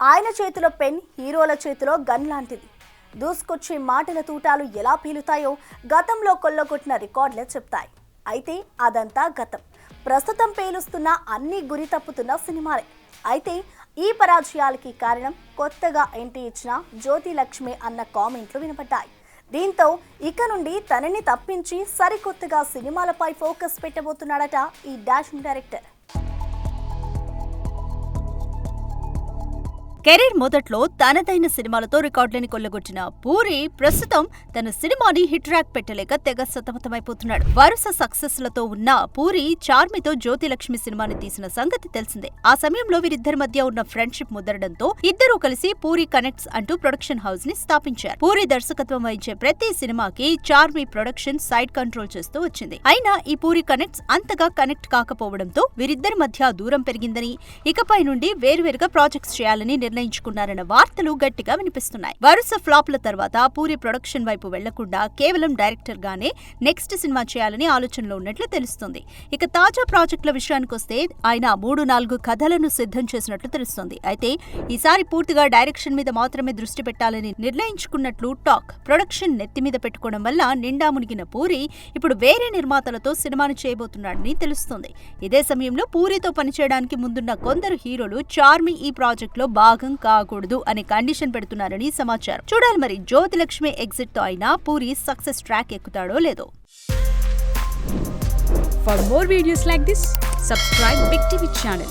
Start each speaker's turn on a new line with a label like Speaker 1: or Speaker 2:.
Speaker 1: ఆయన చేతిలో పెన్, హీరోల చేతిలో గన్ లాంటిది. దూసుకొచ్చే మాటల తూటాలు ఎలా పీలుతాయో గతంలో కొల్లగొట్టిన రికార్డులే చెప్తాయి. అయితే అదంతా గతం. ప్రస్తుతం పేలుస్తున్న అన్ని గురి తప్పుతున్న సినిమాలే. అయితే ఈ పరాజయాలకి కారణం కొత్తగా ఎంట్రీ ఇచ్చిన జ్యోతి లక్ష్మి అన్న కామెంట్లు వినపడ్డాయి. దీంతో ఇక నుండి తనని తప్పించి సరికొత్తగా సినిమాలపై ఫోకస్ పెట్టబోతున్నాడట ఈ డాషింగ్ డైరెక్టర్.
Speaker 2: కెరీర్ మొదట్లో తనదైన సినిమాలతో రికార్డులని కొల్లగొట్టిన పూరి ప్రస్తుతం తన సినిమాని హిట్ ట్రాక్ పెట్టలేక తెగ సతమతమైపోతున్నాడు. వరుస సక్సెస్ లతో ఉన్న పూరి చార్మితో జ్యోతిలక్ష్మి సినిమాని తీసిన సంగతి తెలిసిందే. ఆ సమయంలో వీరిద్దరి మధ్య ఉన్న ఫ్రెండ్షిప్ ముదరడంతో ఇద్దరూ కలిసి పూరి కనెక్ట్స్ అంటూ ప్రొడక్షన్ హౌస్ ని స్థాపించారు. పూరి దర్శకత్వం వహించే ప్రతి సినిమాకి చార్మి ప్రొడక్షన్ సైడ్ కంట్రోల్ చేస్తూ వచ్చింది. అయినా ఈ పూరి కనెక్ట్స్ అంతగా కనెక్ట్ కాకపోవడంతో వీరిద్దరి మధ్య దూరం పెరిగిందని, ఇకపై నుండి వేరువేరుగా ప్రాజెక్ట్స్ చేయాలని నిర్ణయించుకున్నారన్న వార్తలు గట్టిగా వినిపిస్తున్నాయి. వరుస ఫ్లాప్ల తర్వాత పూరి ప్రొడక్షన్ వైపు వెళ్లకుండా కేవలం డైరెక్టర్ గానే నెక్స్ట్ సినిమా చేయాలని ఆలోచనలో ఉన్నట్లు తెలుస్తుంది. ఇక తాజా ప్రాజెక్టుల విషయానికొస్తే ఆయన 3-4 కథలను సిద్ధం చేసినట్లు తెలుస్తుంది. అయితే ఈసారి పూర్తిగా డైరెక్షన్ మీద మాత్రమే దృష్టి పెట్టాలని నిర్ణయించుకున్నట్లు టాక్. ప్రొడక్షన్ నెత్తి మీద పెట్టుకోవడం వల్ల నిండా మునిగిన పూరి ఇప్పుడు వేరే నిర్మాతలతో సినిమాను చేయబోతున్నాడని తెలుస్తుంది. ఇదే సమయంలో పూరితో పనిచేయడానికి ముందున్న కొందరు హీరోలు చార్మి ఈ ప్రాజెక్ట్ లో భాగం కాకూడదు అనే కండిషన్ పెడుతున్నారని సమాచారం. చూడాలి మరి జ్యోతిలక్ష్మి ఎగ్జిట్ తో అయినా పూరి సక్సెస్ ట్రాక్ ఎక్కుతాడో లేదో.
Speaker 3: For more videos like this, subscribe Big TV channel.